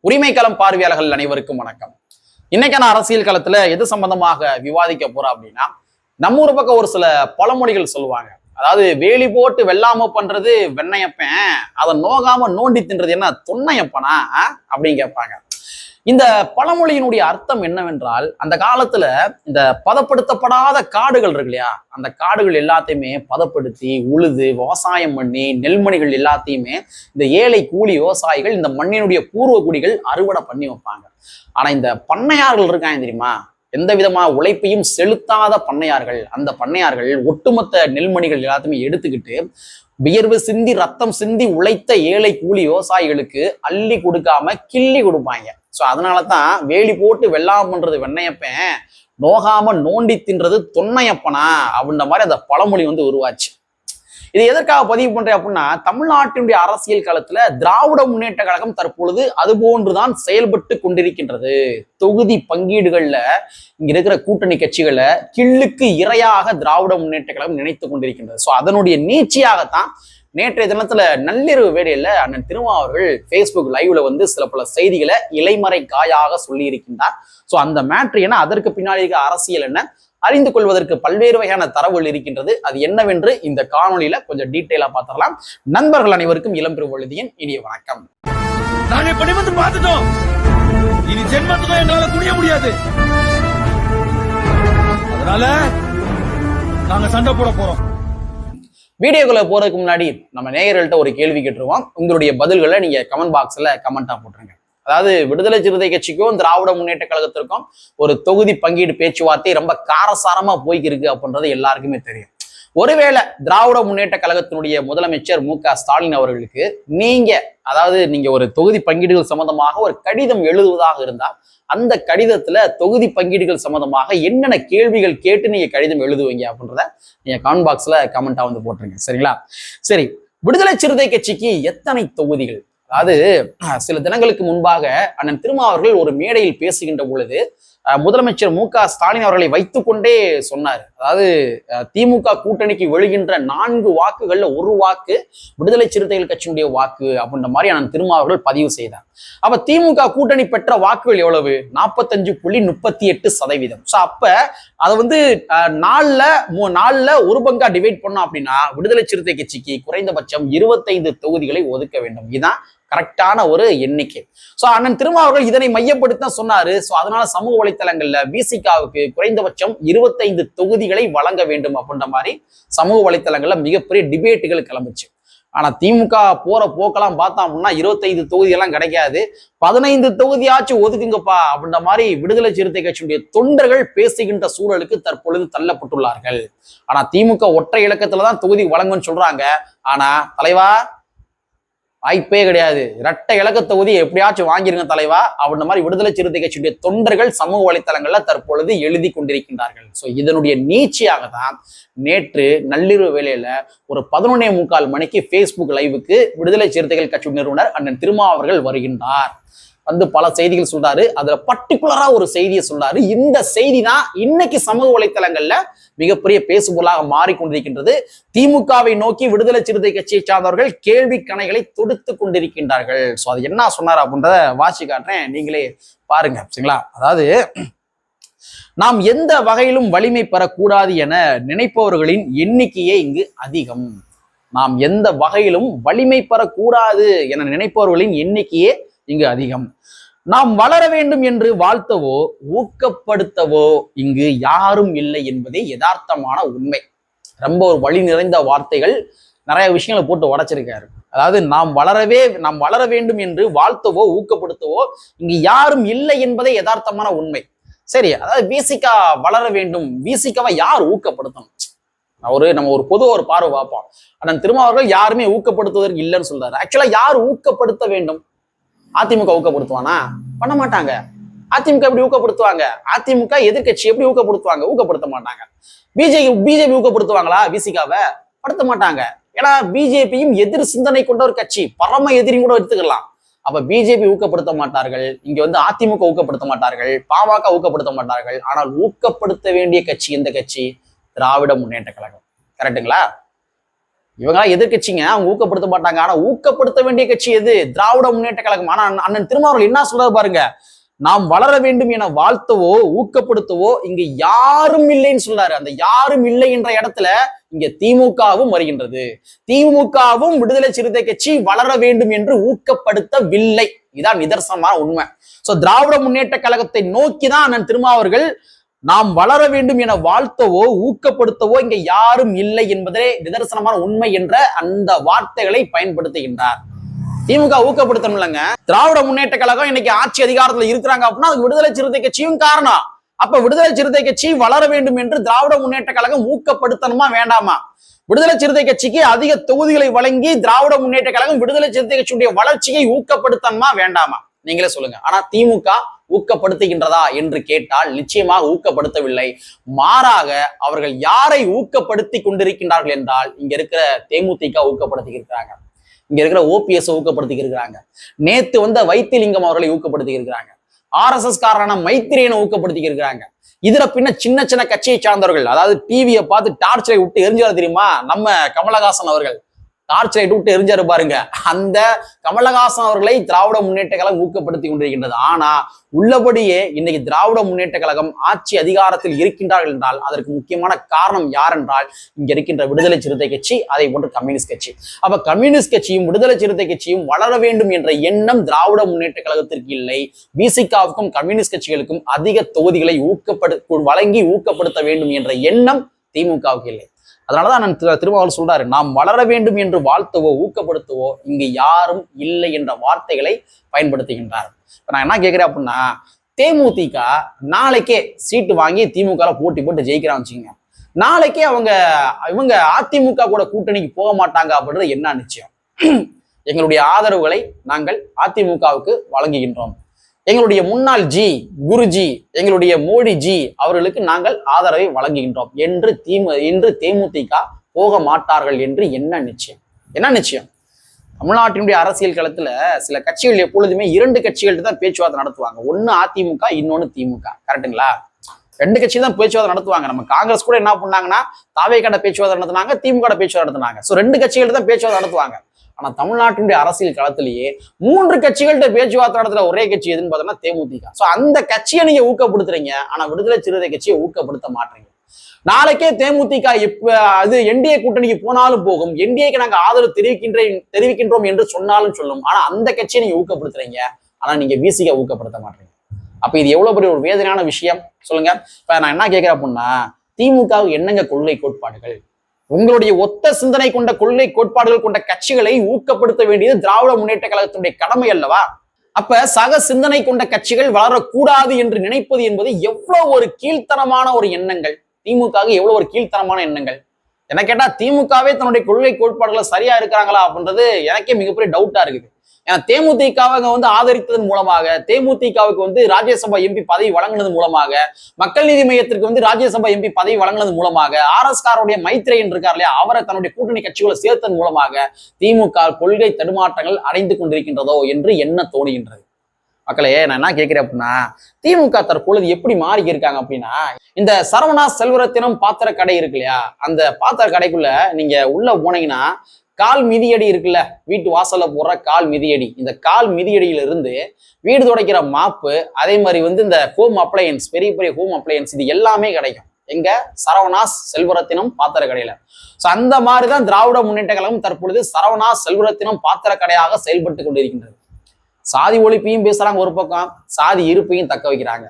உரிமை களம் பார்வையாளர்கள் அனைவருக்கும் வணக்கம். இன்னைக்கான அரசியல் களத்துல எது சம்பந்தமாக விவாதிக்க போறோம் அப்படின்னா, நம்ம ஊர் பக்கம் ஒரு சில பழமொழிகள் சொல்லுவாங்க. அதாவது வேலி போட்டு வெள்ளாம பண்றது வெண்ணையப்பன், அதை நோகாம நோண்டி தின்றது என்ன தொன்னையப்பனா அப்படின்னு கேட்பாங்க. இந்த பழமொழியினுடைய அர்த்தம் என்னவென்றால், அந்த காலத்துல இந்த பதப்படுத்தப்படாத காடுகள் இருக்கு இல்லையா, அந்த காடுகள் எல்லாத்தையுமே பதப்படுத்தி உழுது விவசாயம் பண்ணி நெல்மணிகள் எல்லாத்தையுமே இந்த ஏழை கூலி விவசாயிகள் இந்த மண்ணினுடைய பூர்வ குடிகள் அறுவடை பண்ணி வைப்பாங்க. ஆனா இந்த பண்ணையார்கள் இருக்காங்க தெரியுமா, எந்த விதமா உழைப்பையும் செலுத்தாத பண்ணையார்கள், அந்த பண்ணையார்கள் ஒட்டுமொத்த நெல்மணிகள் எல்லாத்தையுமே எடுத்துக்கிட்டு வியர்வு சிந்தி ரத்தம் சிந்தி உழைத்த ஏழை கூலி விவசாயிகளுக்கு அள்ளி கொடுக்காம கிள்ளி கொடுப்பாங்க. ஸோ அதனாலதான் வேலி போட்டு வெள்ளாம பண்றது வெண்ணையப்பன், நோகாம நோண்டி தின்றது தொன்னையப்பனா அப்படின்ற மாதிரி அந்த பழமொழி உருவாச்சு. இது எதற்காக பதிவு பண்றேன் அப்படின்னா, தமிழ்நாட்டினுடைய அரசியல் களத்துல திராவிட முன்னேற்ற கழகம் தற்பொழுது அது போன்றுதான் செயல்பட்டு கொண்டிருக்கின்றது. தொகுதி பங்கீடுகள்ல இங்க இருக்கிற கூட்டணி கட்சிகளை கிள்ளுக்கு இரையாக திராவிட முன்னேற்ற கழகம் நினைத்து கொண்டிருக்கின்றது. ஸோ அதனுடைய நீட்சியாகத்தான் நேற்றைய தினத்துல நள்ளிரவு வேளையில அண்ணன் திருமா அவர்கள் பேஸ்புக் லைவ்ல சில பல செய்திகளை இலைமறை காயாக சொல்லி இருக்கின்றார். ஸோ அந்த மேட்ரு என்ன, அதற்கு பின்னாடி இருக்க அரசியல் என்ன, அறிந்து கொள்வதற்கு பல்வேறு வகையான தரவுகள் இருக்கின்றது. அது என்னவென்று இந்த காணொலியில கொஞ்சம் டீட்டெயிலா பார்த்துடலாம். நண்பர்கள் அனைவருக்கும் இளம் பெருவழுதியின் இனிய வணக்கம். நாங்க இப்படி பார்த்துட்டோம், இனி ஜென்மத்துக்கும் எங்களால துணிய முடியாது. அதனால நாங்க சண்டை போட போறோம். வீடியோக்குள்ள போறதுக்கு முன்னாடி நம்ம நேயர்கள்ட்ட ஒரு கேள்வி கேட்டுருவோம். உங்களுடைய பதில்களை நீங்க கமெண்ட் பாக்ஸ்ல கமெண்டா போட்டுருங்க. அதாவது விடுதலை சிறுத்தை கட்சிக்கும் திராவிட முன்னேற்ற கழகத்திற்கும் ஒரு தொகுதி பங்கீடு பேச்சுவார்த்தை ரொம்ப காரசாரமா போய்க்கிருக்கு அப்படின்றது எல்லாருக்குமே தெரியும். ஒருவேளை திராவிட முன்னேற்ற கழகத்தினுடைய முதலமைச்சர் மு.க. ஸ்டாலின் அவர்களுக்கு நீங்க ஒரு தொகுதி பங்கீடுகள் சம்பந்தமாக ஒரு கடிதம் எழுதுவதாக இருந்தால், அந்த கடிதத்துல தொகுதி பங்கீடுகள் சம்பந்தமாக என்னென்ன கேள்விகள் கேட்டு நீங்க கடிதம் எழுதுவீங்க அப்படின்றத நீங்க கமெண்ட் பாக்ஸ்ல கமெண்டா போட்டுருங்க. சரிங்களா? சரி, விடுதலை சிறுத்தை கட்சிக்கு எத்தனை தொகுதிகள்? அதாவது சில தினங்களுக்கு முன்பாக அண்ணன் திருமா அவர்கள் ஒரு மேடையில் பேசுகின்ற பொழுது முதலமைச்சர் மு.க. ஸ்டாலின் அவர்களை வைத்துக்கொண்டே சொன்னார். அதாவது திமுக கூட்டணிக்கு விழுகின்ற 4 வாக்குகள்ல 1 வாக்கு விடுதலை சிறுத்தைகள் கட்சியினுடைய வாக்கு அப்படின்ற மாதிரி அண்ணன் திருமா அவர்கள் பதிவு செய்தார். அப்ப திமுக கூட்டணி பெற்ற வாக்குகள் எவ்வளவு? 45.38%. ஸோ அப்ப அதை நாலுல ஒரு பங்கா டிவைட் பண்ணோம் அப்படின்னா விடுதலை சிறுத்தை கட்சிக்கு குறைந்தபட்சம் 25 தொகுதிகளை ஒதுக்க வேண்டும். இதுதான் கரெக்டான ஒரு எண்ணிக்கை. சோ அண்ணன் திருமா அவர்கள் இதனை மையப்படுத்த சொன்னாரு. சோ அதனால சமூக வலைத்தளங்கள்ல விசிகாவுக்கு குறைந்தபட்சம் 25 தொகுதிகளை வழங்க வேண்டும் அப்படின்ற மாதிரி சமூக வலைத்தளங்கள்ல மிகப்பெரிய டிபேட்டுகள் கிளம்புச்சு. ஆனா திமுக போற போக்கெல்லாம் பார்த்தோம் அப்படின்னா 25 தொகுதி எல்லாம் கிடைக்காது, 15 தொகுதியாச்சும் ஒதுக்குங்கப்பா அப்படின்ற மாதிரி விடுதலை சிறுத்தை கட்சியுடைய தொண்டர்கள் பேசுகின்ற சூழலுக்கு தற்பொழுது தள்ளப்பட்டுள்ளார்கள். ஆனா திமுக ஒற்றை இலக்கத்துலதான் தொகுதி வழங்குன்னு சொல்றாங்க. ஆனா தலைவா, வாய்ப்பே கிடையாது, இரட்டை இலக்க தொகுதி எப்படியாச்சும் வாங்கிருங்க தலைவா அப்படின்ற மாதிரி விடுதலை சிறுத்தை கட்சியுடைய தொண்டர்கள் சமூக வலைத்தளங்கள்ல தற்பொழுது எழுதி கொண்டிருக்கின்றார்கள். ஸோ இதனுடைய நீட்சியாக தான் நேற்று நள்ளிரவு வேளையில ஒரு 11:45 மணிக்கு பேஸ்புக் லைவுக்கு விடுதலை சிறுத்தைகள் கட்சி நிறுவனர் அண்ணன் திருமா அவர்கள் வருகின்றார். பல செய்திகள் சொல்றாரு. அதுல பர்டிகுலரா ஒரு செய்தியை சொல்றாரு. இந்த செய்தி தான் இன்னைக்கு சமூக வலைத்தளங்கள்ல மிகப்பெரிய பேசுபொருளாக மாறிக்கொண்டிருக்கின்றது. திமுகவை நோக்கி விடுதலை சிறுத்தை கட்சியை சார்ந்தவர்கள் கேள்வி கணைகளை தொடுத்து கொண்டிருக்கின்றார்கள். ஸோ அது என்ன சொன்னார் அப்படின்றத வாசி காட்டுறேன், நீங்களே பாருங்க. சரிங்களா? அதாவது, நாம் எந்த வகையிலும் வலிமை பெறக்கூடாது என நினைப்பவர்களின் எண்ணிக்கையே இங்கு அதிகம். நாம் எந்த வகையிலும் வலிமை பெறக்கூடாது என நினைப்பவர்களின் எண்ணிக்கையே இங்கு அதிகம். நாம் வளர வேண்டும் என்று வாழ்த்தவோ ஊக்கப்படுத்தவோ இங்கு யாரும் இல்லை என்பதே யதார்த்தமான உண்மை. ரொம்ப ஒரு வழி நிறைந்த வார்த்தைகள், நிறைய விஷயங்களை போட்டு உடைச்சிருக்காரு. அதாவது நாம் வளர வேண்டும் என்று வாழ்த்தவோ ஊக்கப்படுத்தவோ இங்கு யாரும் இல்லை என்பதே யதார்த்தமான உண்மை. சரி, அதாவது விசிகா வளர வேண்டும், விசிகாவை யார் ஊக்கப்படுத்தணும்? நம்ம ஒரு பொதுவா ஒரு பார்வை பார்ப்போம். அண்ணன் திருமா அவர்கள் யாருமே ஊக்கப்படுத்துவதற்கு இல்லைன்னு சொல்றாரு. ஆக்சுவலா யார் ஊக்கப்படுத்த வேண்டும்? அதிமுக ஊக்கப்படுத்துவானா? பண்ண மாட்டாங்க. அதிமுக எப்படி ஊக்கப்படுத்துவாங்க? அதிமுக எதிர்கட்சி எப்படி ஊக்கப்படுத்துவாங்க? ஊக்கப்படுத்த மாட்டாங்க. பிஜேபி ஊக்கப்படுத்துவாங்களா விசிகாவை? படுத்த மாட்டாங்க. ஏன்னா பிஜேபியும் எதிர் சிந்தனை கொண்ட ஒரு கட்சி, பரம எதிரியும் கூட எடுத்துக்கலாம். அப்ப பிஜேபி ஊக்கப்படுத்த மாட்டார்கள், இங்க அதிமுக ஊக்கப்படுத்த மாட்டார்கள், பாமக ஊக்கப்படுத்த மாட்டார்கள். ஆனால் ஊக்கப்படுத்த வேண்டிய கட்சி எந்த கட்சி? திராவிட முன்னேற்ற கழகம். கரெக்டுங்களா? இவங்களாம் எதிர்கட்சிங்க, அவங்க ஊக்கப்படுத்த மாட்டாங்க. ஆனா ஊக்கப்படுத்த வேண்டிய கட்சி எது? திராவிட முன்னேற்ற கழகம். ஆனா அண்ணன் திருமாவளவன் என்ன சொல்றாரு பாருங்க, நாம் வளர வேண்டும் என வாழ்த்தவோ ஊக்கப்படுத்தவோ இங்க யாரும் இல்லைன்னு சொல்றாரு. அந்த யாரும் இல்லை என்ற இடத்துல இங்க திமுகவும் வருகின்றது. திமுகவும் விடுதலை சிறுத்தை கட்சி வளர வேண்டும் என்று ஊக்கப்படுத்தவில்லை. இதான் நிதர்சனமான உண்மை. சோ திராவிட முன்னேற்ற கழகத்தை நோக்கிதான் அண்ணன் திருமாவர்கள் நாம் வளர வேண்டும் என வாழ்த்தவோ ஊக்கப்படுத்தவோ இங்க யாரும் இல்லை என்பதே நிதர்சனமான உண்மை என்ற அந்த வார்த்தைகளை பயன்படுத்துகின்றார். திமுக ஊக்கப்படுத்தணும் இல்லைங்க. திராவிட முன்னேற்ற கழகம் இன்னைக்கு ஆட்சி அதிகாரத்துல இருக்கிறாங்க அப்படின்னா அதுக்கு விடுதலை சிறுத்தை கட்சியும் காரணம். அப்ப விடுதலை சிறுத்தை கட்சி வளர வேண்டும் என்று திராவிட முன்னேற்ற கழகம் ஊக்கப்படுத்தணுமா வேண்டாமா? விடுதலை சிறுத்தை கட்சிக்கு அதிக தொகுதிகளை வழங்கி திராவிட முன்னேற்ற கழகம் விடுதலை சிறுத்தை கட்சியுடைய வளர்ச்சியை ஊக்கப்படுத்தணுமா வேண்டாமா? நீங்களே சொல்லுங்க. ஆனா திமுக ஊக்கப்படுத்துகின்றதா என்று கேட்டால் நிச்சயமாக ஊக்கப்படுத்தவில்லை. மாறாக அவர்கள் யாரை ஊக்கப்படுத்தி கொண்டிருக்கின்றார்கள் என்றால் இங்க இருக்கிற தேமுதிக ஊக்கப்படுத்தி இருக்கிறாங்க, இங்க இருக்கிற ஓபிஎஸ் ஊக்கப்படுத்தி இருக்கிறாங்க, நேத்து வந்த வைத்திலிங்கம் அவர்களை ஊக்கப்படுத்தி இருக்கிறாங்க, ஆர்எஸ்எஸ் காரரான மைத்திரியனை ஊக்கப்படுத்தி இருக்கிறாங்க. இதுல பின்ன சின்ன சின்ன கட்சியை சார்ந்தவர்கள், அதாவது டிவியை பார்த்து டார்ச் லைட் விட்டு எரிஞ்சாரு தெரியுமா நம்ம கமலஹாசன் அவர்கள், டார்ச் லைட் விட்டு எரிஞ்சாரு பாருங்க, அந்த கமலஹாசன் அவர்களை திராவிட முன்னேற்ற கழகம் ஊக்கப்படுத்தி கொண்டிருக்கின்றது. ஆனா உள்ளபடியே இன்னைக்கு திராவிட முன்னேற்ற கழகம் ஆட்சி அதிகாரத்தில் இருக்கின்றார்கள் என்றால் அதற்கு முக்கியமான காரணம் யார் என்றால் இங்க இருக்கின்ற விடுதலை சிறுத்தை கட்சி, அதை போன்று கம்யூனிஸ்ட் கட்சி. அப்ப கம்யூனிஸ்ட் கட்சியும் விடுதலை சிறுத்தை கட்சியும் வளர வேண்டும் என்ற எண்ணம் திராவிட முன்னேற்ற கழகத்திற்கு இல்லை. விசிகாவுக்கும் கம்யூனிஸ்ட் கட்சிகளுக்கும் அதிக தொகுதிகளை வழங்கி ஊக்கப்படுத்த வேண்டும் என்ற எண்ணம் திமுகவுக்கு இல்லை. அதனாலதான் நான் திருமாவளவன் சொல்றாரு, நாம் வளர வேண்டும் என்று வாழ்த்தவோ ஊக்கப்படுத்தவோ இங்கு யாரும் இல்லை என்ற வார்த்தைகளை பயன்படுத்துகின்றார். இப்ப நான் என்ன கேட்கிறேன் அப்படின்னா, தேமுதிக நாளைக்கே சீட்டு வாங்கி திமுக போட்டி போட்டு ஜெயிக்கிறான்னு வச்சுக்கோங்க, நாளைக்கே இவங்க அதிமுக கூட கூட்டணிக்கு போக மாட்டாங்க அப்படின்றது என்ன நிச்சயம்? எங்களுடைய ஆதரவுகளை நாங்கள் அதிமுகவுக்கு வழங்குகின்றோம். எங்களுடைய முன்னாள் குருஜி, எங்களுடைய மோடி அவர்களுக்கு நாங்கள் ஆதரவை வழங்குகின்றோம் என்று தேமுதிக போக மாட்டார்கள் என்று என்ன நிச்சயம்? என்ன நிச்சயம்? தமிழ்நாட்டினுடைய அரசியல் களத்துல சில கட்சிகள் எப்பொழுதுமே 2 கட்சிகள்கிட்ட தான் பேச்சுவார்த்தை நடத்துவாங்க. ஒன்னு அதிமுக, இன்னொன்னு திமுக. கரெக்டுங்களா? 2 கட்சி தான் பேச்சுவார்த்தை நடத்துவாங்க. நம்ம காங்கிரஸ் கூட என்ன பண்ணாங்கன்னா தாவேக்காட பேச்சுவார்த்தை நடத்தினாங்க, திமுக பேச்சுவார்த்தை நடத்தினாங்க. சோ 2 கட்சிகள்கிட்ட தான் பேச்சுவார்த்தை நடத்துவாங்க. ஆனா தமிழ்நாட்டினுடைய அரசியல் களத்திலேயே 3 கட்சிகள்கிட்ட பேச்சுவார்த்தை நடத்துற ஒரே கட்சி எதுன்னு பார்த்தோம்னா தேமுதிக. சோ அந்த கட்சியை நீங்க ஊக்கப்படுத்துறீங்க, ஆனா விடுதலை சிறுத்தை கட்சியை ஊக்கப்படுத்த மாட்டீங்க. நாளைக்கே தேமுதிக அது என்டிஏ கூட்டணிக்கு போனாலும் போகும், என்டிஏக்கு நாங்க ஆதரவு தெரிவிக்கின்றோம் என்று சொன்னாலும் சொல்லும். ஆனா அந்த கட்சியை நீங்க ஊக்கப்படுத்துறீங்க, ஆனா நீங்க விசிக ஊக்கப்படுத்த மாட்டீங்க. அப்ப இது எவ்வளவு பெரிய ஒரு வேதனையான விஷயம் சொல்லுங்க. இப்ப நான் என்ன கேட்கிறேன் அப்படின்னா, திமுகவுக்கு என்னங்க கொள்கை கோட்பாடுகள்? உங்களுடைய ஒத்த சிந்தனை கொண்ட கொள்கை கோட்பாடுகள் கொண்ட கட்சிகளை ஊக்கப்படுத்த வேண்டியது திராவிட முன்னேற்ற கழகத்தினுடைய கடமை அல்லவா? அப்ப சக சிந்தனை கொண்ட கட்சிகள் வளரக்கூடாது என்று நினைப்பது என்பது எவ்வளவு ஒரு கீழ்த்தனமான ஒரு எண்ணங்கள். திமுக எவ்வளவு ஒரு கீழ்த்தனமான எண்ணங்கள். என்ன கேட்டா திமுகவே தன்னுடைய கொள்கை கோட்பாடுகளை சரியா இருக்கிறாங்களா அப்படின்றது எனக்கே மிகப்பெரிய டவுட்டா இருக்குது. ஏன்னா தேமுதிகவை ஆதரித்ததன் மூலமாக, தேமுதிகவுக்கு ராஜ்யசபா எம்பி பதவி வழங்கினது மூலமாக, மக்கள் நீதி மையத்திற்கு ராஜ்யசபா எம்பி பதவி வழங்கினது மூலமாக, ஆர்எஸ் காருடைய மைத்ரேயன் இருக்கார் இல்லையா, அவரை தன்னுடைய கூட்டணி கட்சிகளை சேர்த்ததன் மூலமாக திமுக கொள்கை தடுமாற்றங்கள் அடைந்து கொண்டிருக்கின்றதோ என்று என்ன தோணுகின்றது. மக்களே, நான் என்ன கேட்கிறேன் அப்படின்னா, திமுக தற்பொழுது எப்படி மாறி இருக்காங்க அப்படின்னா, இந்த சரவணா செல்வரத்தினம் பாத்திர கடை இருக்கு இல்லையா, அந்த பாத்திர கடைக்குள்ள நீங்க உள்ள போனீங்கன்னா கால் மிதியடி இருக்குல்ல, வீட்டு வாசல்ல போடுற கால் மிதியடி, இந்த கால் மிதியடியில இருந்து வீடு துடைக்கிற மாப்பு, அதே மாதிரி இந்த ஹோம் அப்ளையன்ஸ், பெரிய பெரிய ஹோம் அப்ளையன்ஸ், இது எல்லாமே கிடைக்கும் எங்க சரவணாஸ் செல்வரத்தினம் பாத்திர கடையில. சோ அந்த மாதிரிதான் திராவிட முன்னேற்ற கழகம் தற்பொழுது சரவணாஸ் செல்வரத்தினம் பாத்திர கடையாக செயல்பட்டு கொண்டிருக்கின்றது. சாதி ஒழிப்பையும் பேசுறாங்க ஒரு பக்கம், சாதி இருப்பையும் தக்க வைக்கிறாங்க.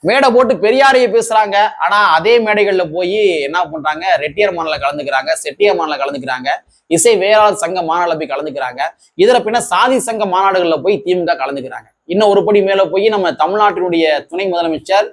மேடை போட்டு பெரியாரையை பேசுறாங்க, ஆனா அதே மேடைகள்ல போய் என்ன பண்றாங்க, ரெட்டியர் மாநில கலந்துக்கிறாங்க, செட்டியர் மாநில கலந்துக்கிறாங்க, இசை வேளாளர் சங்க மாநாடுல போய் கலந்துக்கிறாங்க. இதுல பின்ன சாதி சங்க மாநாடுகள்ல போய் திமுக கலந்துக்கிறாங்க. இன்னும் ஒரு படி மேல போய் நம்ம தமிழ்நாட்டினுடைய துணை முதலமைச்சர்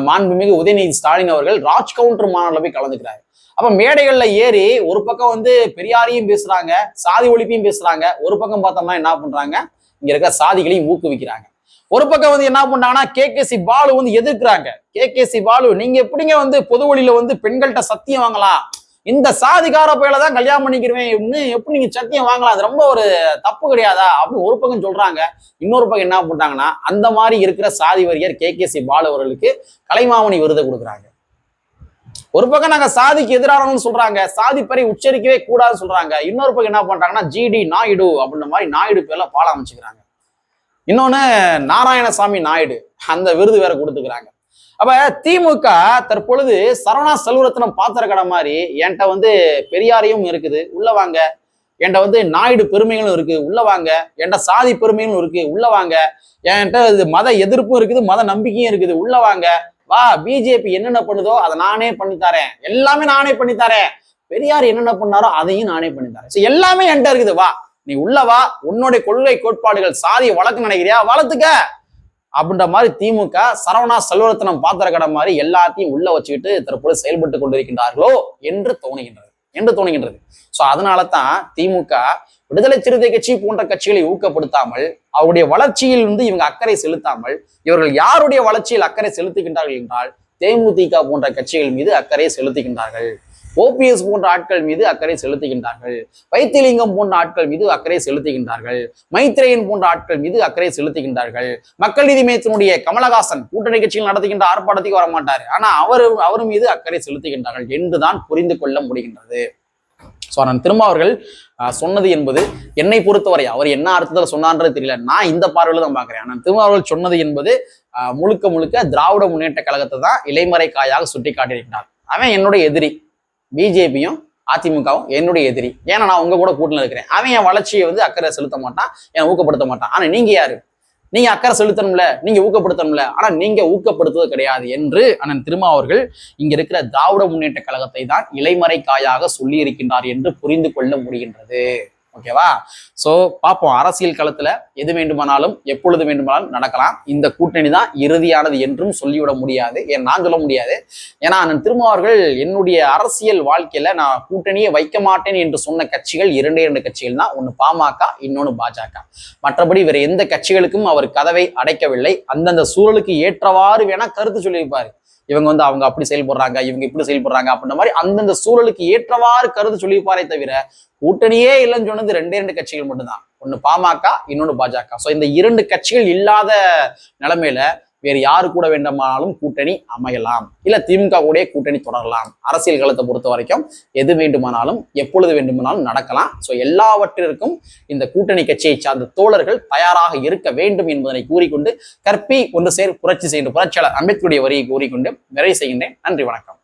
மாண்புமிகு உதயநிதி ஸ்டாலின் அவர்கள் ராஜ் கவுண்டர் மாநாடுல போய் கலந்துக்கிறாங்க. அப்ப மேடைகள்ல ஏறி ஒரு பக்கம் பெரியாரையும் பேசுறாங்க, சாதி ஒழிப்பையும் பேசுறாங்க, ஒரு பக்கம் பார்த்தோம்னா என்ன பண்றாங்க, இங்க இருக்க சாதிகளையும் ஊக்குவிக்கிறாங்க. ஒரு பக்கம் என்ன பண்ணாங்கன்னா கேகேசி பாலு எதிர்க்கிறாங்க. கேகேசி பாலு, நீங்க எப்படிங்க பொது வழியில பெண்கள்கிட்ட சத்தியம் வாங்கலாம், இந்த சாதிகார பயில தான் கல்யாணம் பண்ணிக்கிறேன், எப்படி நீங்க சத்தியம் வாங்கலாம், அது ரொம்ப ஒரு தப்பு கிடையாதா அப்படின்னு ஒரு பக்கம் சொல்றாங்க. இன்னொரு பக்கம் என்ன பண்றாங்கன்னா, அந்த மாதிரி இருக்கிற சாதி வரியர் கேகேசி பாலு அவர்களுக்கு கலைமாமணி விருதை கொடுக்குறாங்க. ஒரு பக்கம் நாங்க சாதிக்கு எதிரானவங்க சொல்றாங்க, சாதி பெயரை உச்சரிக்கவே கூடாதுன்னு சொல்றாங்க. இன்னொரு பக்கம் என்ன பண்றாங்கன்னா ஜிடி நாயுடு அப்படின்ற மாதிரி நாயுடு பேர்ல பால அமைச்சுக்கிறாங்க. இன்னொன்னு நாராயணசாமி நாயுடு, அந்த விருது வேற கொடுத்துக்கிறாங்க. அப்ப திமுக தற்பொழுது சரவணா செல்வரத்னம் பாத்திர கடை மாதிரி என்கிட்ட வந்து பெரியாரையும் இருக்குது உள்ள வாங்க, என்கிட்ட நாயுடு பெருமைகளும் இருக்கு உள்ள வாங்க, என்கிட்ட சாதி பெருமைகளும் இருக்கு உள்ள வாங்க, என்கிட்ட மத எதிர்ப்பும் இருக்குது மத நம்பிக்கையும் இருக்குது உள்ள வாங்க, வா பிஜேபி என்னென்ன பண்ணுதோ அதை நானே பண்ணித்தாரேன், எல்லாமே நானே பண்ணித்தாரேன், பெரியார் என்னென்ன பண்ணாரோ அதையும் நானே பண்ணித்தாரேன், எல்லாமே என்கிட்ட இருக்குது, வா நீ உள்ள வா, உன்னுடைய கொள்கை கோட்பாடுகள் சாதியை வளர்க்க நினைக்கிறியா வளர்த்துக்க அப்படின்ற மாதிரி திமுக சரவணா செல்வரத்னம் பாத்திர கடை மாதிரி எல்லாத்தையும் உள்ள வச்சுக்கிட்டு தற்போது செயல்பட்டு கொண்டிருக்கின்றார்களோ என்று தோணுகின்றது. சோ அதனால தான் திமுக விடுதலை சிறுத்தை கட்சி போன்ற கட்சிகளை ஊக்கப்படுத்தாமல் அவருடைய வளர்ச்சியில் இவங்க அக்கறை செலுத்தாமல் இவர்கள் யாருடைய வளர்ச்சியில் அக்கறை செலுத்துகின்றார்கள் என்றால் தேமுதிக போன்ற கட்சிகள் மீது அக்கறை செலுத்துகின்றார்கள், ஓபிஎஸ் போன்ற ஆட்கள் மீது அக்கறை செலுத்துகின்றார்கள், வைத்திலிங்கம் போன்ற ஆட்கள் மீது அக்கறை செலுத்துகின்றார்கள், மைத்ரேயன் போன்ற ஆட்கள் மீது அக்கறை செலுத்துகின்றார்கள். மக்கள் நீதி மையத்தினுடைய கமலஹாசன் கூட்டணி கட்சிகள் நடத்துகின்ற ஆர்ப்பாட்டத்துக்கு வரமாட்டாரு, ஆனா அவர் மீது அக்கறை செலுத்துகின்றார்கள் என்றுதான் புரிந்து கொள்ள முடிகின்றது. ஸோ நான் திருமாவர்கள் சொன்னது என்பது என்னை பொறுத்தவரை அவர் என்ன அர்த்தத்தில் சொன்னான்றது தெரியல, நான் இந்த பார்வையில தான் பார்க்கிறேன். ஆனால் திருமாவர்கள் சொன்னது என்பது முழுக்க முழுக்க திராவிட முன்னேற்ற கழகத்தை தான் இலைமறை காயாக சுட்டி காட்டியிருக்கிறார். அவன் என்னுடைய எதிரி, பிஜேபியும் அதிமுகவும் என்னுடைய எதிரி, ஏன்னா நான் உங்க கூட கூட்டணியில் இருக்கிறேன். அவன் என் வளர்ச்சியை அக்கறை செலுத்த மாட்டான், என்னை ஊக்கப்படுத்த மாட்டான். ஆனா நீங்க யாரு, நீங்க அக்கறை செலுத்தணும்ல, நீங்க ஊக்கப்படுத்தணும்ல, ஆனா நீங்க ஊக்கப்படுத்துவது கிடையாது என்று அண்ணன் திருமாவர்கள் இங்க இருக்கிற திராவிட முன்னேற்ற கழகத்தை தான் இலைமறை காயாக சொல்லி இருக்கின்றார் என்று புரிந்து கொள்ள முடிகின்றது. ஓகேவா? சோ பார்ப்போம், அரசியல் களத்துல எது வேண்டுமானாலும் எப்பொழுது வேண்டுமானாலும் நடக்கலாம். இந்த கூட்டணி தான் இறுதியானது என்றும் சொல்லிவிட முடியாது, நான் சொல்ல முடியாது. ஏன்னா அண்ணன் திருமாவர்கள் என்னுடைய அரசியல் வாழ்க்கையில நான் கூட்டணியை வைக்க மாட்டேன் என்று சொன்ன கட்சிகள் இரண்டு கட்சிகள் தான், ஒன்னு பாமக, இன்னொன்னு பாஜக. மற்றபடி வேற எந்த கட்சிகளுக்கும் அவர் கதவை அடைக்கவில்லை. அந்தந்த சூழலுக்கு ஏற்றவாறு வேணா கருத்து சொல்லியிருப்பாரு. இவங்க அவங்க அப்படி செயல்படுறாங்க, இவங்க இப்படி செயல்படுறாங்க அப்படின்ற மாதிரி அந்தந்த சூழலுக்கு ஏற்றவாறு கருத்து சொல்லியிருப்பாரே தவிர கூட்டணியே இல்லைன்னு சொன்னது ரெண்டு கட்சிகள் மட்டும்தான், ஒன்னு பாமக, இன்னொன்னு பாஜக. சோ இந்த இரண்டு கட்சிகள் இல்லாத நிலைமையில வேறு யாரு கூட வேண்டுமானாலும் கூட்டணி அமையலாம், இல்ல திமுக கூட கூட்டணி தொடரலாம். அரசியல் களத்தை பொறுத்த வரைக்கும் எது வேண்டுமானாலும் எப்பொழுது வேண்டுமானாலும் நடக்கலாம். சோ எல்லாவற்றிற்கும் இந்த கூட்டணி கட்சியை சார்ந்த தோழர்கள் தயாராக இருக்க வேண்டும் என்பதனை கூறிக்கொண்டு கற்பி ஒன்று சேர் புரட்சி செய்கின்ற புரட்சியாளர் அம்பேத்கருடைய வரியை கூறிக்கொண்டு நிறைவு செய்கின்றேன். நன்றி, வணக்கம்.